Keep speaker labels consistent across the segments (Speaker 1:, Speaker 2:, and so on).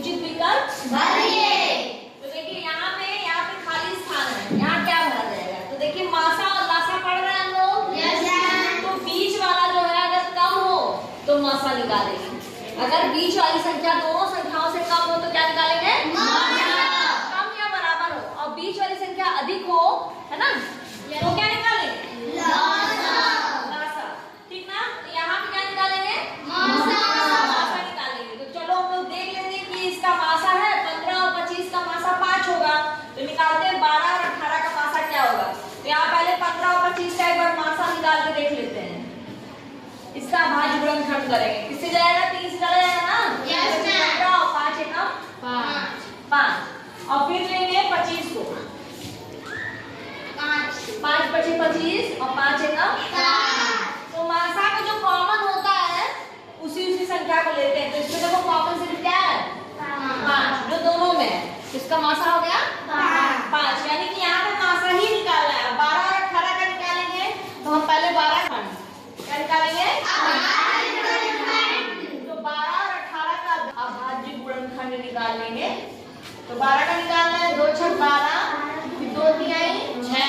Speaker 1: उचित विकल्प भरिए। तो देखिए यहाँ पे खाली स्थान है, यहाँ क्या भरा जाएगा? तो देखिए मासा और लासा पढ़ रहे हैं हम लोग। तो बीच वाला जो है अगर कम हो तो मासा निकालेंगे, अगर बीच वाली संख्या दोनों संख्याओं से कम हो तो क्या निकालेंगे? कम या बराबर हो, और बीच वाली संख्या अधिक हो, है ना, तो क्या निकालेंगे? लासा। ठीक ना? तो यहाँ पे क्या निकालेंगे? मासा निकालेंगे। तो चलो हम लोग देख लेते हैं कि इसका मासा है 15 और 25 का मासा 5 होगा, तो निकालते हैं 12 और 18 का मासा क्या होगा। तो यहाँ पहले 15 और 25 का एक बार मासा निकाल के देख लेते हैं। इसका भाज्य गुणनखंड करेंगे, किससे जाएगा? 3 से चला जाएगा ना। 15 और 5 एकम 5, और फिर लेंगे 25 को, 5 पचे 25 और 5 एकम 7। तो मासा का जो कॉमन होता है उसी संख्या को लेते हैं। तो इसमें देखो कॉमन सिर्फ क्या है? 5, जो दोनों में है। इसका मासा हो गया 5, यानी कि यहाँ पे मासा ही निकालना है। 12 और 18 का निकालेंगे तो हम पहले 12 क्या निकालेंगे? तो 12 और 18 का अभाज्य गुणनखंड निकाल लेंगे। तो 12 का निकालना है, 2 6 12, फिर 2 3 6,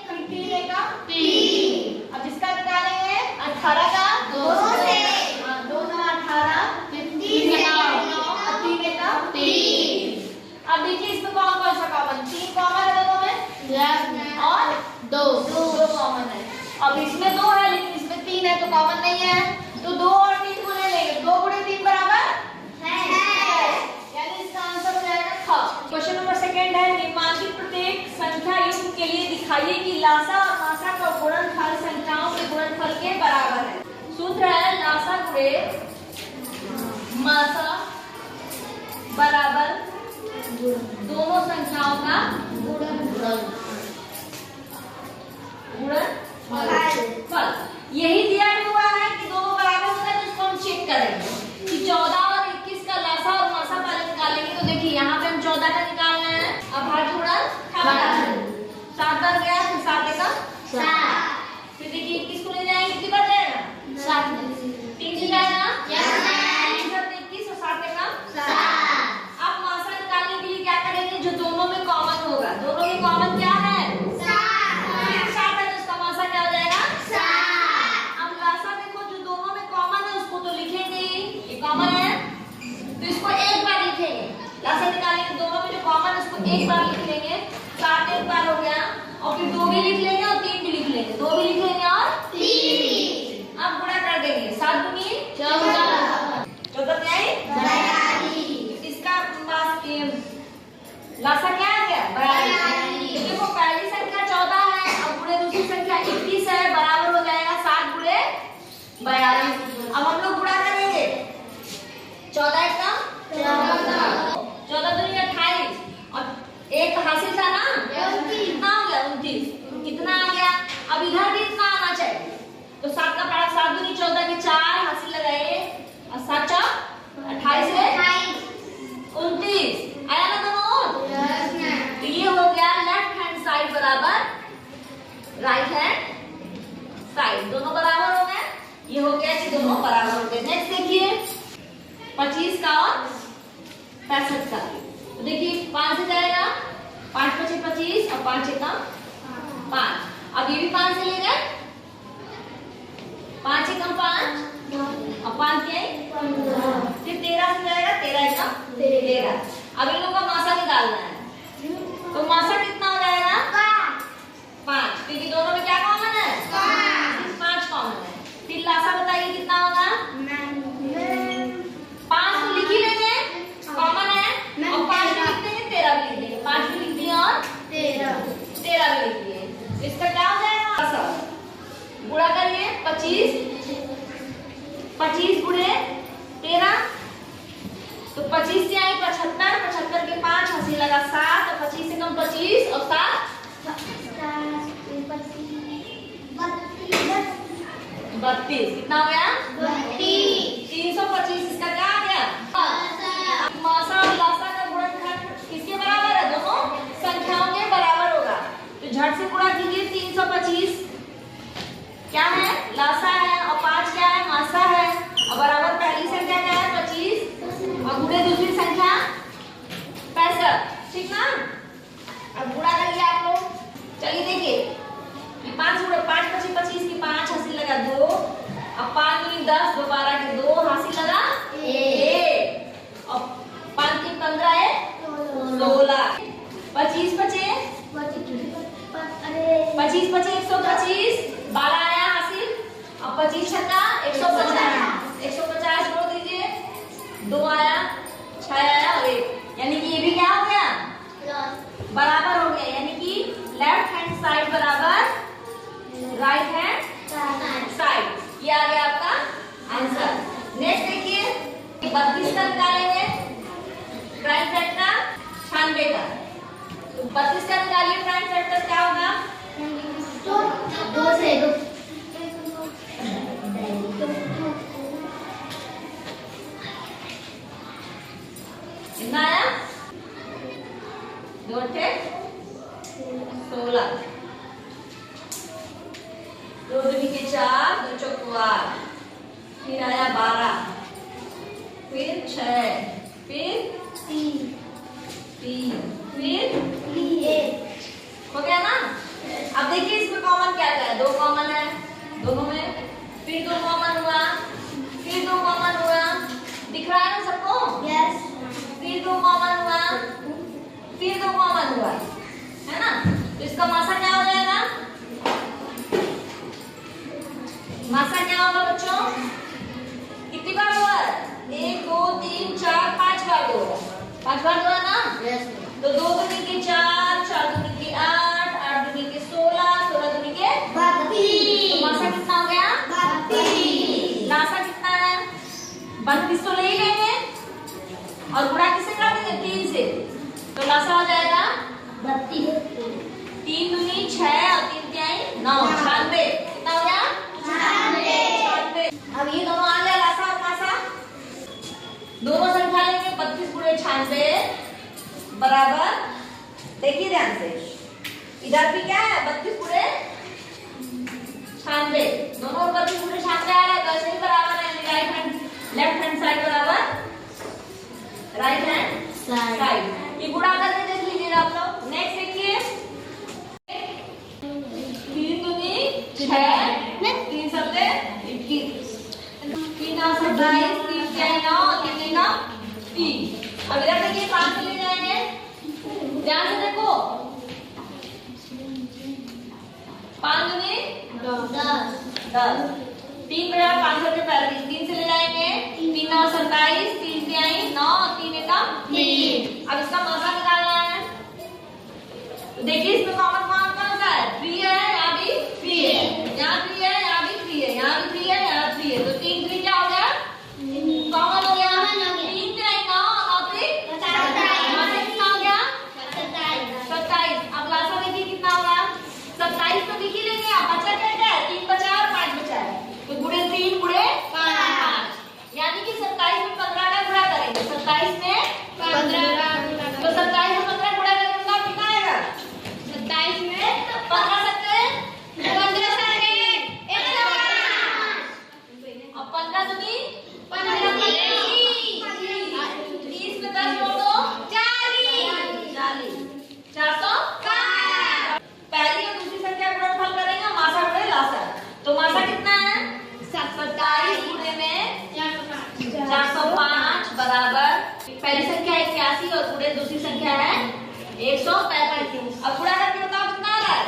Speaker 1: फिर 3 1 3। अब इसका निकालेंगे 18 का 2 से, 2 9 18, फिर 3 9 और 3 1 3। अब देखिए इसमें कौन कौन सा कॉमन? 3 कॉमन है दोनों में, और 2 कॉमन है। अब इसमें 2 है लेकिन इसमें 3 है तो कॉमन नहीं है, तो 2 और 3 को ले लेंगे। 2 गुणे 3 बराबर है, यानी इसका आंसर हो जाएगा ख। क्वेश्चन नंबर 2 है, निम्नलिखित प्रत्येक संख्या युग्म के लिए दिखाइए कि लासा और मासा का गुणनफल संख्याओं के गुणनफल के बराबर है। सूत्र है लासा गुणे मासा बराबर दोनों संख्याओं का गुणनफल। यही दिया हुआ है कि दोनों बराबर होता है, तो इसको हम चेक करेंगे कि 14 और 21 का लासा और मासा पहले निकालेंगे। तो देखिए यहाँ पे हम 14 का निकालना है, अभाज्य गुणनफल 7 बन गया, फिर 7 एकम 7, फिर देखिए 21 को ले जाएंगे, कितनी बार जाएगा? 7, 3 से जाएगा 21 और 7 एकम 7। अब मासा निकालने के लिए क्या करेंगे? जो दोनों में कॉमन होगा, दोनों में कॉमन क्या है? 7 है, तो इसका मासा क्या हो जाएगा? 7। अब लासा देखो, जो दोनों में कॉमन है उसको तो लिखेंगे ही, ये कॉमन है तो इसको एक बार लिखेंगे। लासा निकालेंगे, दोनों में जो कॉमन है उसको एक बार लिख लेंगे। 7 एक बार हो गया, और फिर 2 भी लिख लेंगे और 3 भी लिख लेंगे, 2 भी लिख लेंगे और 3। अब गुणा कर देंगे, 7 दूनी 14, 14 क्या है? इसका लासा क्या आ गया? 42। देखो पहली संख्या 14 है, अब गुणे दूसरी संख्या 21 है, बराबर हो जाएगा 7 गुणे 42। अब हम लोग गुणा करेंगे, 14 एकम 14 दूनी 28, और एक हासिल था ना, कितना हो गया? 29। कितना आ गया? अब इधर भी इतना आना चाहिए, तो 7 का पड़ा 7 दूनी 14 के 4 हासिल लगाए, और 7 4 28 है 29। आया ना दोनों? तो ये हो गया लेफ्ट हैंड साइड बराबर राइट हैंड साइड, दोनों बराबर हो गए। ये हो गया कि दोनों बराबर हो गए। नेक्स्ट देखिए 25 का और 65 का। तो देखिए 5 से जाएगा, 5 पचे 25 और 5 एकम 5। अब ये भी 5 से ले गए, 5 एकम 5 और 5 के 15, फिर 13 से जाएगा, 13 एकम 13। अब इन लोगों का मासा निकालना है, तो मासा कितना हो जाएगा? 5, क्योंकि दोनों में क्या कॉमन है? 5 कॉमन है। फिर लासा बताइए कितना होगा? 5 तो लिख ही लेंगे, कॉमन है, और 5 भी लिख देंगे, 13 भी लिख देंगे, 5 भी लिख दिए और 13 भी लिख दिए। इसका क्या हो जाएगा? लासा गुणा करिए, 25 गुणे 13, तो 25 से आई 75, 75 के 5 हंसी लगा 7, और 25 से कम 25 और 7 32। कितना हो गया? 325। इसका क्या आ गया? मासा और लासा का गुणनखंड किसके बराबर है? दोनों संख्याओं के बराबर होगा। तो झट से गुणा कीजिए, 325 क्या है? लासा है, और 5 क्या है? मासा है, और बराबर पहली संख्या क्या है? 25, और गुणे दूसरी संख्या 10, 2 12 के 2, हासिल लगा 1 और 5 3 15 है 16, 25 बचे 25 बचे 125, 12 आया हासिल, अब 25 छक्का 150 जोड़ दीजिए, 2 आया 6 आया और 1, यानी कि ये भी क्या हो गया बराबर हो गया, यानी कि लेफ्ट हैंड साइड बराबर राइट हैंड साइड, ये आ गया आपका आंसर। नेक्स्ट देखिए 32 का निकालेंगे प्राइम फैक्टर 96 का, तो 32 का निकालिए प्राइम फैक्टर क्या होगा
Speaker 2: 2 से 2
Speaker 1: कितना आया 2 × 16, 2 दूनी के 4, 2 चौको 8, फिर आया 12, फिर 6, फिर 3, फिर 1 हो गया ना। अब देखिए इसमें कॉमन क्या क्या है, 2 कॉमन है दोनों में, फिर 2 कॉमन हुआ, फिर 2 कॉमन हुआ, दिख रहा है ना सबको,
Speaker 2: यस
Speaker 1: फिर 2 कॉमन हुआ, फिर 2 कॉमन हुआ, है ना। तो इसका मासा क्या हो जाएगा, मासा क्या होगा बच्चों, कितनी बार हुआ 1 2 3 4 5 बार हुआ, 5 बार हुआ ना।
Speaker 2: यस
Speaker 1: तो 2 दूनी के 4, 4 दूनी के 8, 8 दूनी के 16, 16 दूनी के
Speaker 2: 32,
Speaker 1: तो मासा कितना हो गया
Speaker 2: 32,
Speaker 1: लासा कितना है 32 तो ले ही लेंगे और गुणा किससे कर देंगे 3 से, तो लासा हो जाएगा
Speaker 2: 32,
Speaker 1: 3 दूनी 6 और 3 तिहाई 9, 96 कितना हो गया 96। अब ये दोनों आ गया लासा और मासा, दोनों संख्या लेंगे 32 गुणे 96 बराबर, देखिए ध्यान से इधर भी क्या है 32 गुणे 96, दोनों 32 गुणे 96 आ रहा है, तो ऐसे ही बराबर है, right hand left hand side बराबर राइट हैंड साइड, ये गुणा करके देख लीजिए आप लोग। नेक्स्ट देखिए 3 दूनी 6, 3 सत्ते 21, 3 9 27, 3 6 9, 3 9 3। अब इधर देखिए 5 से ले जाएंगे, ध्यान से देखो 5 दूनी 10, 3 बजा 5 से 35, 3 से ले जाएंगे 3 9 27, 3 तिहाई 9, 3 एकम 3। अब इसका मासा निकालना है, तो देखिए इसमें कॉमन कौन सा है 3 है, यहाँ भी 3 है, यहाँ 3 है, यहाँ भी 3 है, यहाँ भी 3 है, यहाँ 3 है, तो 3 3 क्या हो गया कॉमन हो गया, 3 तिहाई 9 9 3 मासा कितना हो गया 27। अब लासा देखिए कितना होगा 27, तो लिख ही लेंगे, अब बचा क्या है 3 बचा और 5 बचा है, तो गुणे 3 गुणे 5, यानी कि 27 में 15 का गुणा करेंगे, 27 में 15, तो 27 में 15 गुणा करेंगे तो कितना आएगा 27 में 15 सत्ते 15 सत्ते 105, अब 15 दूनी 15 30 में 10 जोड़ दो 40, 405। पहली और दूसरी संख्या गुणनफल करेंगे, मासा गुणे लासा, तो मासा कितना है 27 गुणे में 405 बराबर, पहली संख्या 81 और गुणे दूसरी संख्या है 145। अब गुणा करके बताओ कितना आ रहा है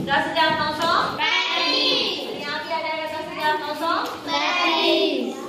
Speaker 1: 10,945, यहाँ भी आ जाएगा 10,945।